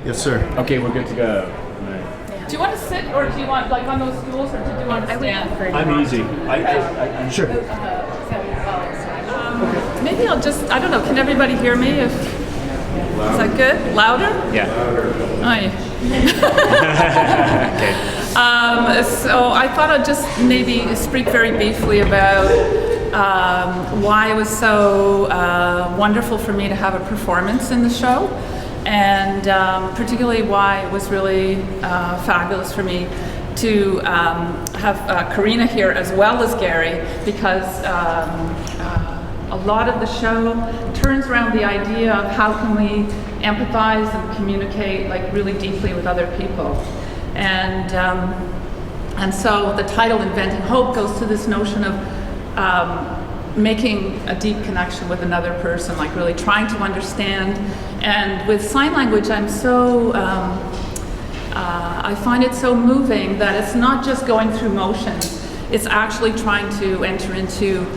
Yes, sir. Okay, we're good to go. Do you want to sit, or do you want, like, on those stools, or do you want to stand? I'm easy. I'm Sure. Maybe I'll just, I don't know, can everybody hear me? Is that good? Louder? Yeah. Oh, yeah. Okay. So I thought I'd just maybe speak very briefly about why it was so wonderful for me to have a performance in the show, and particularly why it was really fabulous for me to have Corinna here as well as Gary, because a lot of the show turns around the idea of how can we empathize and communicate like really deeply with other people. And so the title Inventing Hope goes to this notion of making a deep connection with another person, like really trying to understand. And with sign language, I'm so, I find it so moving that it's not just going through motions, it's actually trying to enter into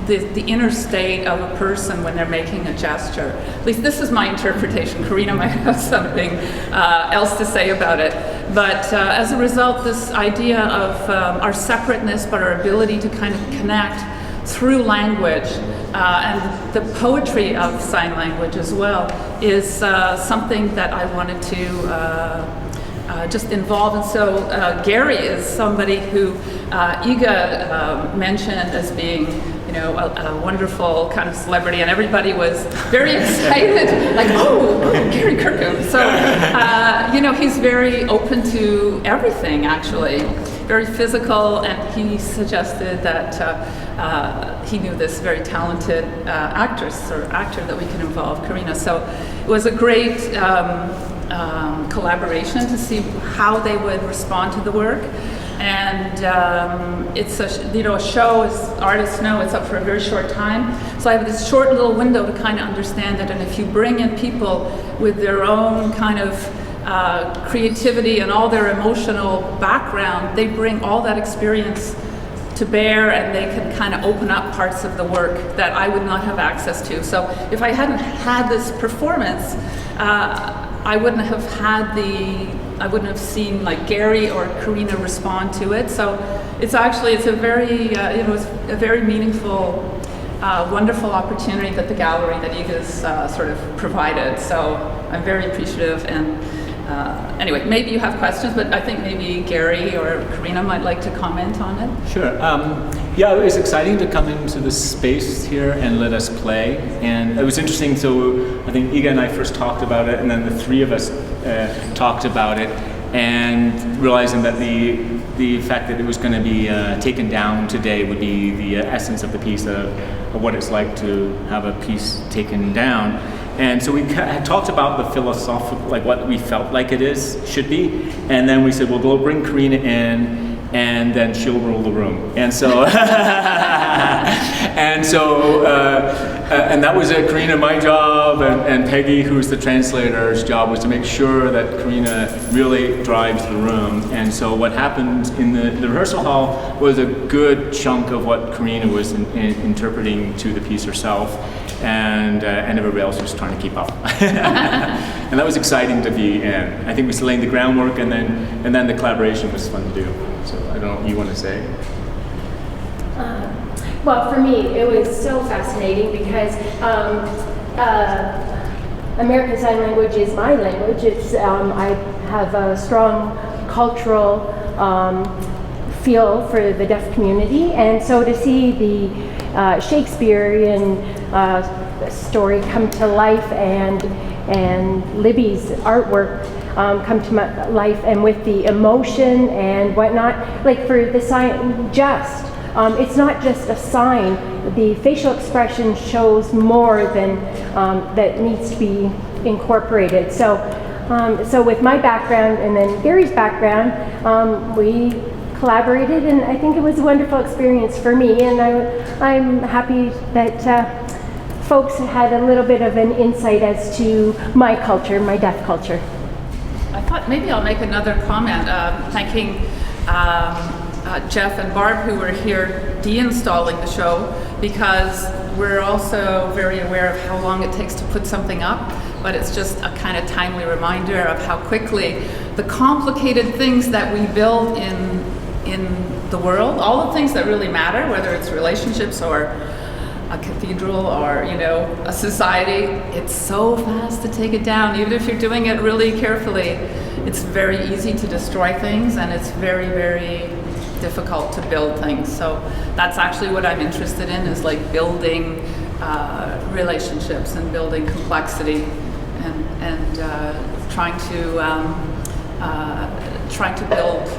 the inner state of a person when they're making a gesture. At least this is my interpretation. Corinna might have something else to say about it. But as a result, this idea of our separateness, but our ability to kind of connect through language, and the poetry of sign language as well, is something that I wanted to just involve. And so Gary is somebody who Iga mentioned as being, you know, a wonderful kind of celebrity, and everybody was very excited, like, oh, Gary Kirkham. So, you know, he's very open to everything, actually, very physical, and he suggested that he knew this very talented actress or actor that we can involve, Corinna. So it was a great collaboration to see how they would respond to the work. And it's a show, as artists know, it's up for a very short time. So I have this short little window to kind of understand it. And if you bring in people with their own kind of creativity and all their emotional background, they bring all that experience to bear, and they can kind of open up parts of the work that I would not have access to. So if I hadn't had this performance, I wouldn't have seen like Gary or Corinna respond to it. So it's a very, it's a very meaningful, wonderful opportunity that the gallery that Iga's sort of provided. So I'm very appreciative. And anyway, maybe you have questions, but I think maybe Gary or Corinna might like to comment on it. Sure. Yeah, it was exciting to come into this space here and let us play. And it was interesting, so I think Iga and I first talked about it, and then the three of us talked about it, and realizing that the fact that it was going to be taken down today would be the essence of the piece, of what it's like to have a piece taken down. And so we had talked about the philosophical, like what we felt like should be, and then we said, well, we'll bring Corinna in, and then she'll rule the room. And so, and that was Corinna, my job, and Peggy, who's the translator's job, was to make sure that Corinna really drives the room. And so what happened in the rehearsal hall was a good chunk of what Corinna was interpreting to the piece herself, and everybody else was trying to keep up. And that was exciting to be in. I think we was laying the groundwork, and then the collaboration was fun to do. So I don't know what you want to say. Well, for me, it was so fascinating because American Sign Language is my language. It's I have a strong cultural feel for the deaf community, and so to see the Shakespearean story come to life, and Libby's artwork come to life, and with the emotion and whatnot, like for the sign, it's not just a sign. The facial expression shows more than that needs to be incorporated. So with my background and then Gary's background, we collaborated, and I think it was a wonderful experience for me, and I'm happy that folks had a little bit of an insight as to my culture, my deaf culture. I thought maybe I'll make another comment, thanking Jeff and Barb, who were here deinstalling the show, because we're also very aware of how long it takes to put something up. but it's just a kind of timely reminder of how quickly the complicated things that we build in the world, all the things that really matter, whether it's relationships or a cathedral or, you know, a society, it's so fast to take it down. Even if you're doing it really carefully, it's very easy to destroy things, and it's very, very difficult to build things. So that's actually what I'm interested in, is like building relationships and building complexity, and trying to build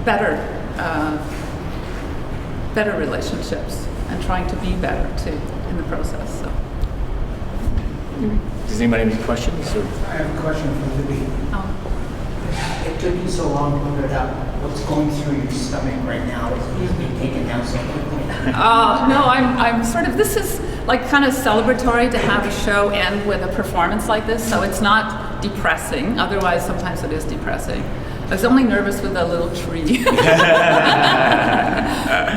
better relationships, and trying to be better too in the process. So. Does anybody have any questions? Or? I have a question for Libby. Oh. It took you so long to put it up. What's going through your stomach right now? It's being taken down so quickly. No, I'm sort of, this is like kind of celebratory to have a show end with a performance like this, so it's not depressing. Otherwise, sometimes it is depressing. I was only nervous with a little tree.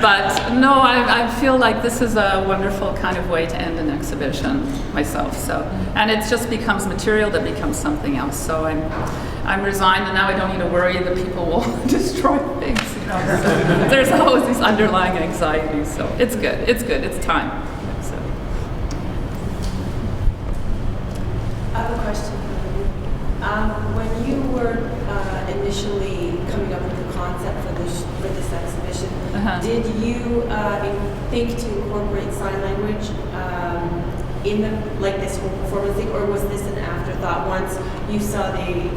But no, I feel like this is a wonderful kind of way to end an exhibition myself. So, and it just becomes material that becomes something else. So I'm resigned, and now I don't need to worry that people will destroy things. You know? So there's always these underlying anxieties. So it's good. It's good. It's time. So. I have a question. When you were initially coming up with the concept for this exhibition, did you think to incorporate sign language in this whole performance thing, or was this an afterthought once you saw the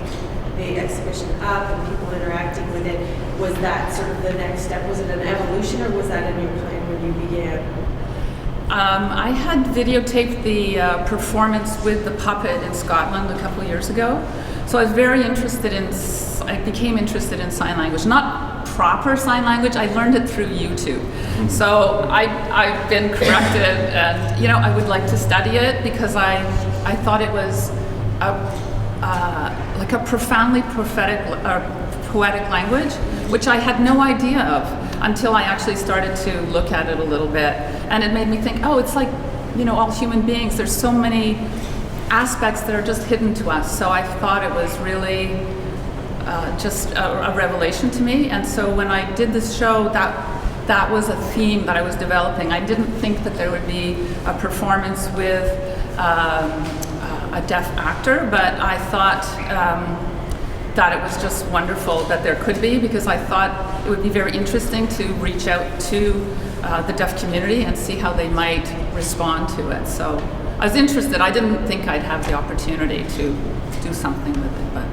exhibition up and people interacting with it? Was that sort of the next step? Was it an evolution, or was that in your plan when you began? I had videotaped the performance with the puppet in Scotland a couple of years ago. So I was very interested I became interested in sign language. Not proper sign language, I learned it through YouTube. So I've been corrected, and, you know, I would like to study it because I thought it was like a profoundly prophetic or poetic language, which I had no idea of until I actually started to look at it a little bit. And it made me think, oh, it's like, you know, all human beings, there's so many aspects that are just hidden to us. So I thought it was really just a revelation to me. And so when I did this show, that was a theme that I was developing. I didn't think that there would be a performance with a deaf actor, but I thought that it was just wonderful that there could be, because I thought it would be very interesting to reach out to the deaf community and see how they might respond to it. So I was interested. I didn't think I'd have the opportunity to do something with it, but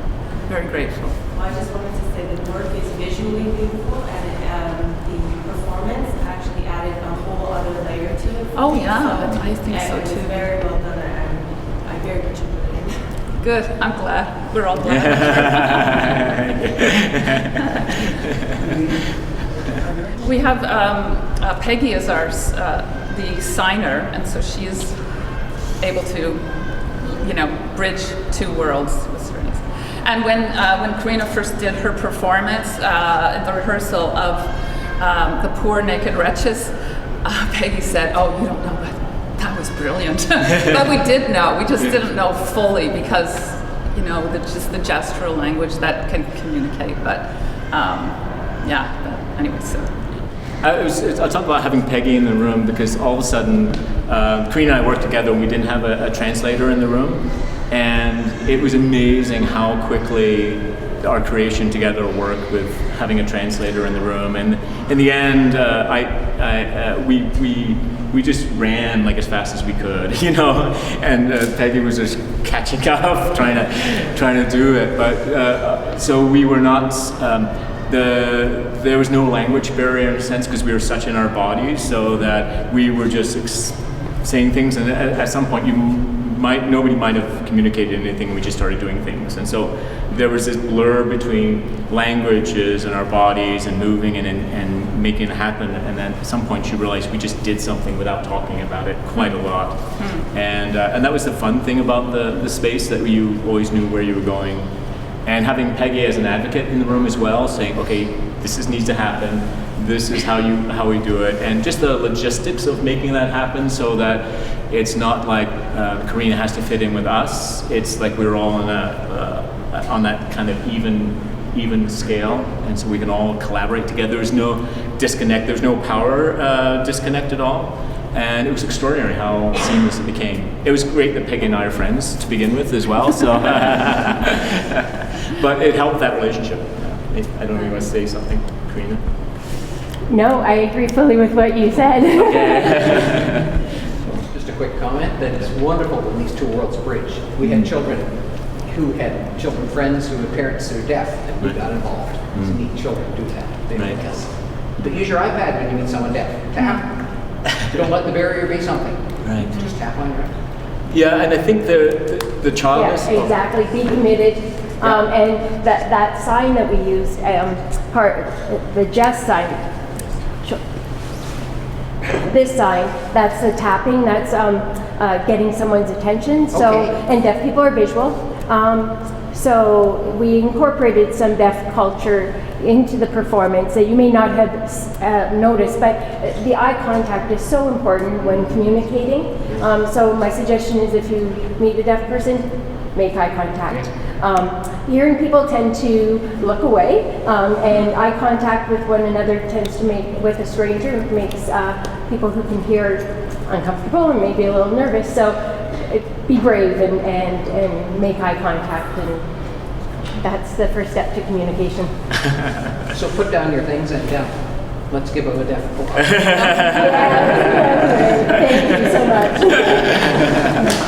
very grateful. Well, I just wanted to say the work is visually beautiful, and the performance actually added a whole other layer to it. Oh yeah, I think so It was too. very well done, and I very much enjoyed it. Good, I'm glad. We're all glad. We have Peggy as our the signer, and so she is able to, you know, bridge two worlds. And when Corinna first did her performance in the rehearsal of The Poor Naked Wretches, Peggy said, "Oh, you don't know, but that was brilliant." But we did know. We just didn't know fully because, you know, just the gestural language that can communicate. But yeah. But anyway, so. I'll talk about having Peggy in the room, because all of a sudden, Corinna and I worked together and we didn't have a translator in the room. And it was amazing how quickly our creation together worked with having a translator in the room. And in the end, we just ran like as fast as we could, you know. And Peggy was just catching up, trying to do it. But so we were not. There was no language barrier in a sense, because we were such in our bodies, so that we were just saying things, and at some point nobody might have communicated anything. We just started doing things, and so there was this blur between languages and our bodies and moving and making it happen. And then at some point you realize we just did something without talking about it quite a lot. And that was the fun thing about the space, that you always knew where you were going. And having Peggy as an advocate in the room as well, saying, okay, this needs to happen, this is how we do it, and just the logistics of making that happen, so that It's not like Corinna has to fit in with us. It's like we're all on that kind of even scale, and so we can all collaborate together. There's no disconnect. There's no power disconnect at all. And it was extraordinary how seamless it became. It was great that Peggy and I are friends to begin with as well. So, but it helped that relationship. I don't know if you want to say something, Corinna. No, I agree fully with what you said. Just a quick comment that it's wonderful when these two worlds bridge. We had children who had children friends who had parents who are deaf, and we got involved. It's neat children do that. They don't help. But use your iPad when you meet someone deaf. Tap. Don't let the barrier be something. Right. Just tap on your iPad. Yeah, and I think the child Yeah, is exactly. Be committed. And that sign that we used, the Jeff sign, this sign, that's the tapping, that's getting someone's attention. So, Okay. and deaf people are visual. So we incorporated some deaf culture into the performance that you may not have noticed, but the eye contact is so important when communicating. So my suggestion is if you meet a deaf person, make eye contact. Hearing people tend to look away, and eye contact with one another tends to make, with a stranger, makes people who can hear uncomfortable and maybe a little nervous. So be brave and make eye contact, and that's the first step to communication. So put down your things and let's give them a deaf applause. Thank you so much.